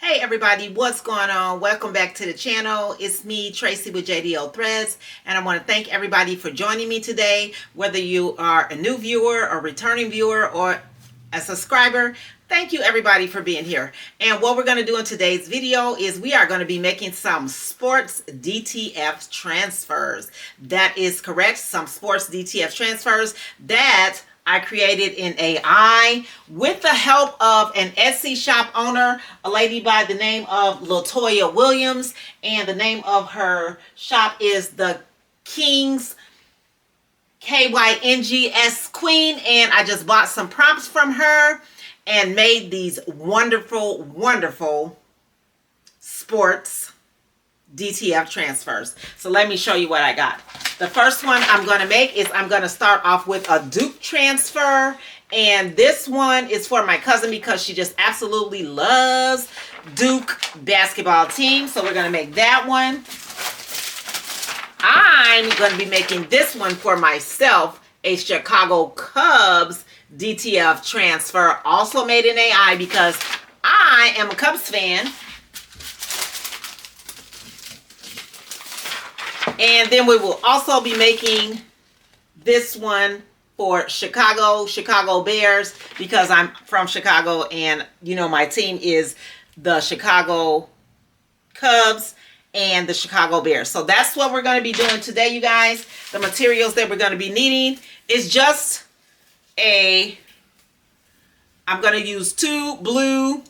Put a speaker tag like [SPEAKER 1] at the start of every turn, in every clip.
[SPEAKER 1] Hey everybody, what's going on? Welcome back to the channel. It's me, Tracy with JDO Threads, and I want to thank everybody for joining me today. Whether you are a new viewer, a returning viewer, or a subscriber, thank you everybody for being here. And what we're going to do in today's video is we are going to be making some sports DTF transfers. That is correct, some sports DTF transfers that I created in AI with the help of an Etsy shop owner, a lady by the name of Latoya Williams, and the name of her shop is the KYNG'S, KYNG'S Queen, and I just bought some prompts from her and made these wonderful sports DTF transfers. So let me show you what I got. The first one I'm going to make is I'm going to start off with a Duke transfer. And this one is for my cousin because she just absolutely loves Duke basketball team. So we're going to make that one. I'm going to be making this one for myself, a Chicago Cubs DTF transfer, also made in AI because I am a Cubs fan. And then we will also be making this one for Chicago Bears, because I'm from Chicago and you know my team is the Chicago Cubs and the Chicago Bears. So that's what we're going to be doing today, you guys. The materials that we're going to be needing is just I'm going to use 2 blue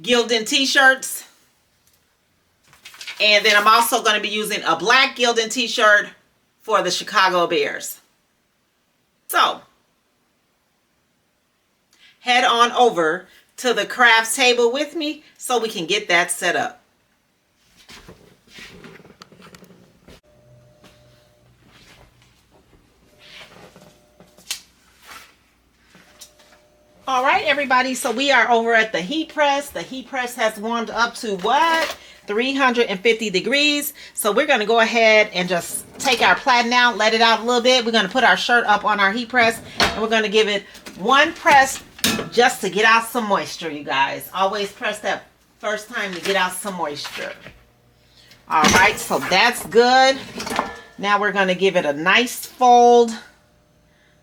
[SPEAKER 1] Gildan t-shirts. And then I'm also going to be using a black Gildan t-shirt for the Chicago Bears. So, head on over to the crafts table with me so we can get that set up. All right, everybody. So we are over at the heat press. The heat press has warmed up to what? 350 degrees. So we're going to go ahead and just take our platen out, let it out a little bit. We're going to put our shirt up on our heat press and we're going to give it one press just to get out some moisture, you guys. Always press that first time to get out some moisture. All right, so that's good. Now we're going to give it a nice fold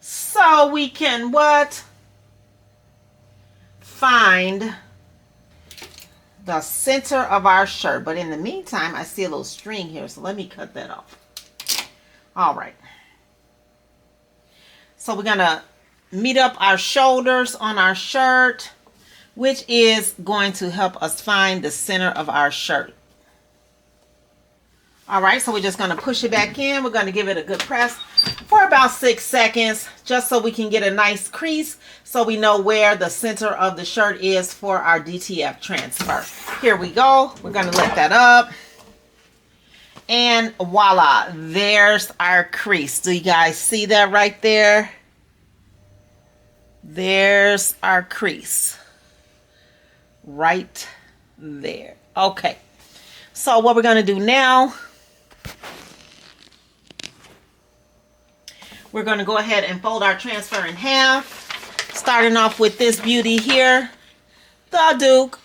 [SPEAKER 1] so we can find the center of our shirt. But in the meantime, I see a little string here, so let me cut that off. All right. So we're going to meet up our shoulders on our shirt, which is going to help us find the center of our shirt. All right, so we're just going to push it back in. We're going to give it a good press for about 6 seconds, just so we can get a nice crease, so we know where the center of the shirt is for our DTF transfer. Here we go. We're going to let that up. And voila, there's our crease. Do you guys see that right there? There's our crease. Right there. Okay. So what we're going to do now, we're going to go ahead and fold our transfer in half. Starting off with this beauty here, the Duke.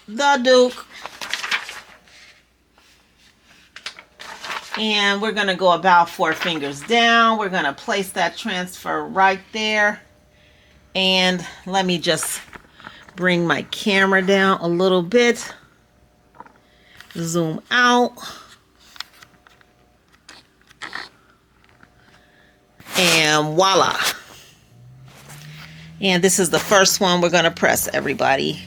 [SPEAKER 1] And we're going to go about 4 fingers down. We're going to place that transfer right there. And let me just bring my camera down a little bit. Zoom out. And voila. And this is the first one we're going to press, everybody.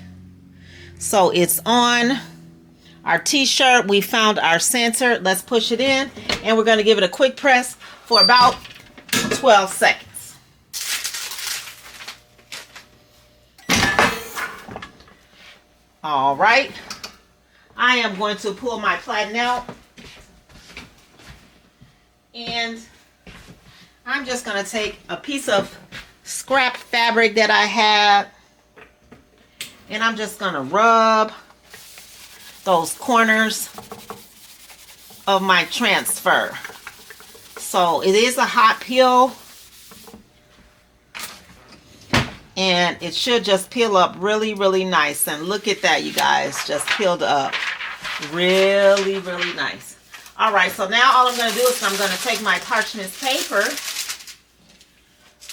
[SPEAKER 1] So it's on our t-shirt. We found our center. Let's push it in. And we're going to give it a quick press for about 12 seconds. All right. I am going to pull my platen out. And I'm just going to take a piece of scrap fabric that I have, and I'm just going to rub those corners of my transfer. So it is a hot peel, and it should just peel up really, really nice. And look at that, you guys, just peeled up really, really nice. All right, so now all I'm going to do is I'm going to take my parchment paper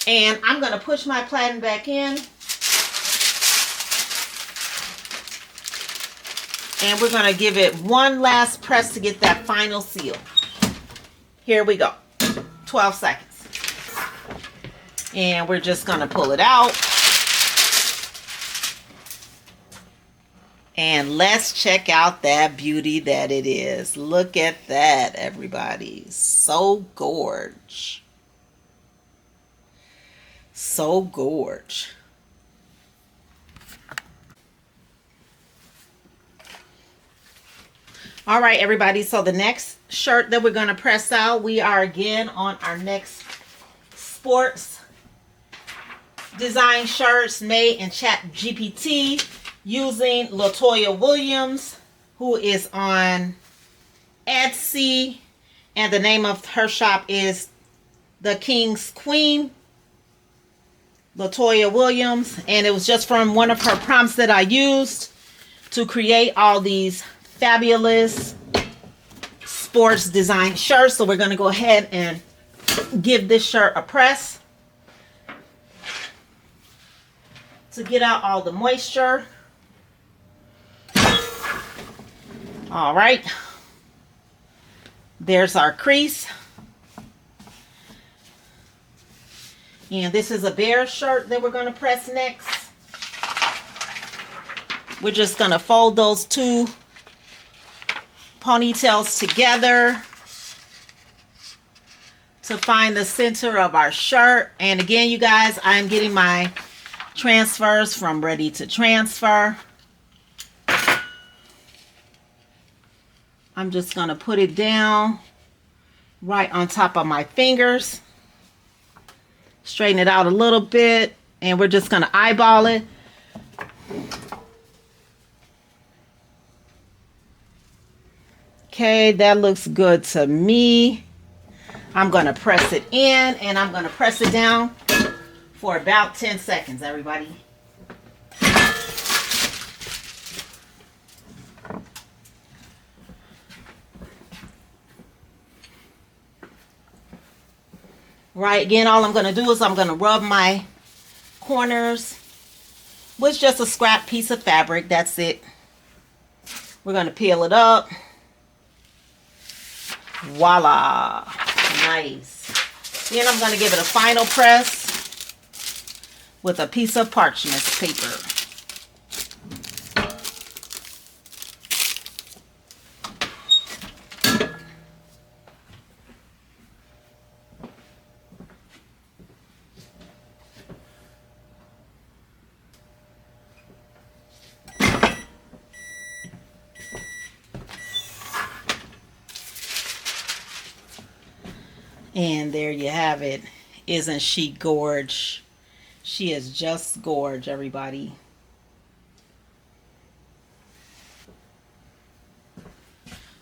[SPEAKER 1] and I'm going to push my platen back in. And we're going to give it one last press to get that final seal. Here we go. 12 seconds. And we're just going to pull it out. And let's check out that beauty that it is. Look at that, everybody. So gorge. So gorge. All right, everybody. So the next shirt that we're going to press out, we are again on our next sports design shirts made in ChatGPT. Using Latoya Williams, who is on Etsy, and the name of her shop is The King's Queen, Latoya Williams, and it was just from one of her prompts that I used to create all these fabulous sports design shirts. So we're going to go ahead and give this shirt a press to get out all the moisture. All right, there's our crease. And this is a bear shirt that we're going to press next. We're just going to fold those two ponytails together to find the center of our shirt. And again, you guys, I'm getting my transfers from Ready to Transfer. I'm just going to put it down right on top of my fingers. Straighten it out a little bit. And we're just going to eyeball it. Okay, that looks good to me. I'm going to press it in and I'm going to press it down for about 10 seconds, everybody. Right, again, all I'm going to do is I'm going to rub my corners with just a scrap piece of fabric. That's it. We're going to peel it up. Voila. Nice. Then I'm going to give it a final press with a piece of parchment paper. And there you have it. Isn't she gorge? She is just gorge, everybody.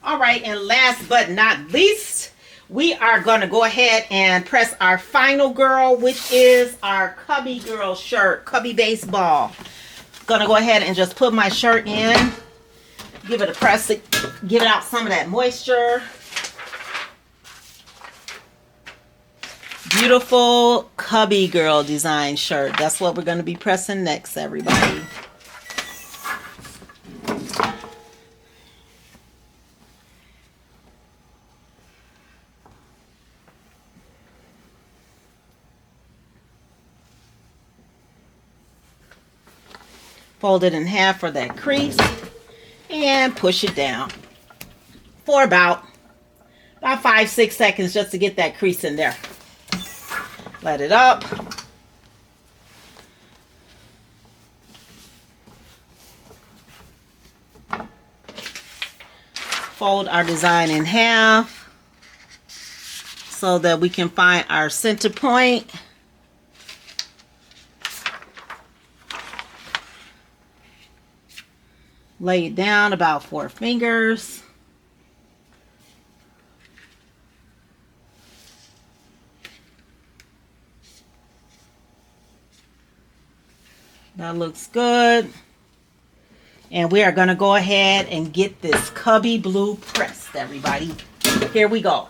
[SPEAKER 1] All right, and last but not least, we are going to go ahead and press our final girl, which is our Cubby Girl shirt, Cubby Baseball. Gonna go ahead and just put my shirt in, give it a press to get out some of that moisture. Beautiful Cubby Girl design shirt. That's what we're going to be pressing next, everybody. Fold it in half for that crease and push it down for about 5-6 seconds just to get that crease in there. Let it up. Fold our design in half so that we can find our center point. Lay it down about 4 fingers. That looks good. And we are going to go ahead and get this Cubby blue pressed, everybody. Here we go.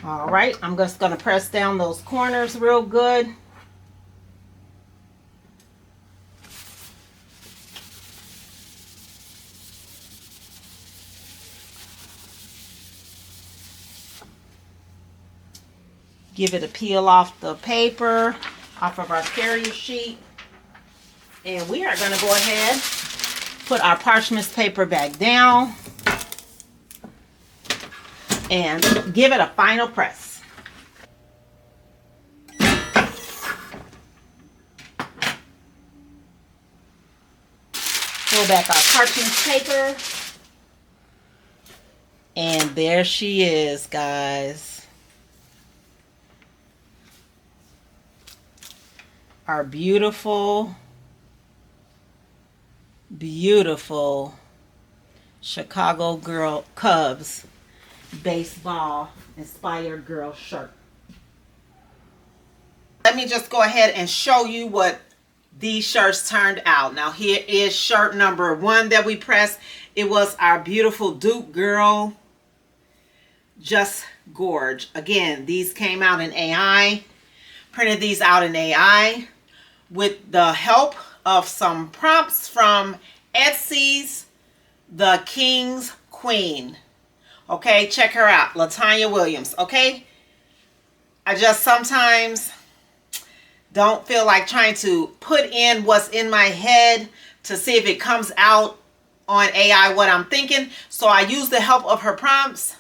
[SPEAKER 1] All right, I'm just going to press down those corners real good. Give it a peel off the paper, off of our carrier sheet. And we are going to go ahead, put our parchment paper back down, and give it a final press. Pull back our parchment paper. And there she is, guys. Our beautiful, beautiful Chicago girl Cubs baseball inspired girl shirt. Let me just go ahead and show you what these shirts turned out. Now here is shirt number 1 that we pressed. It was our beautiful Duke girl, Just Gorge. Again, these came out in AI. Printed these out in AI with the help of some prompts from Etsy's The King's Queen. Okay, check her out, Latanya Williams. Okay, I just sometimes don't feel like trying to put in what's in my head to see if it comes out on AI what I'm thinking. So I use the help of her prompts.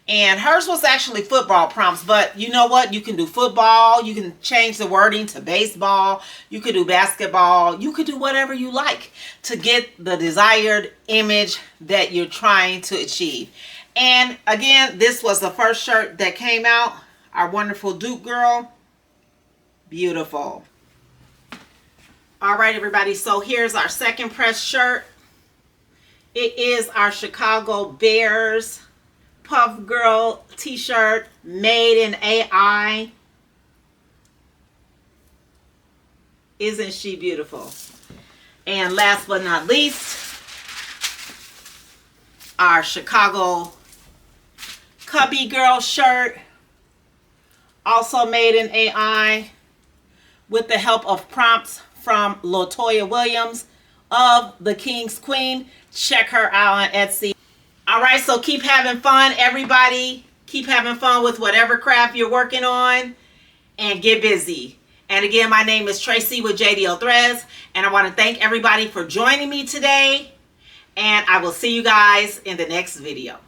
[SPEAKER 1] And hers was actually football prompts, but you know what? You can do football. You can change the wording to baseball. You could do basketball. You could do whatever you like to get the desired image that you're trying to achieve. And again, this was the first shirt that came out. Our wonderful Duke girl. Beautiful. All right, everybody. So here's our second press shirt. It is our Chicago Bears Puff Girl t-shirt made in AI. Isn't she beautiful? And last but not least, our Chicago Cubby Girl shirt, also made in AI with the help of prompts from Latoya Williams of The King's Queen. Check her out on Etsy. All right, so keep having fun, everybody. Keep having fun with whatever craft you're working on and get busy. And again, my name is Tracy with JDL Threads, and I want to thank everybody for joining me today. And I will see you guys in the next video.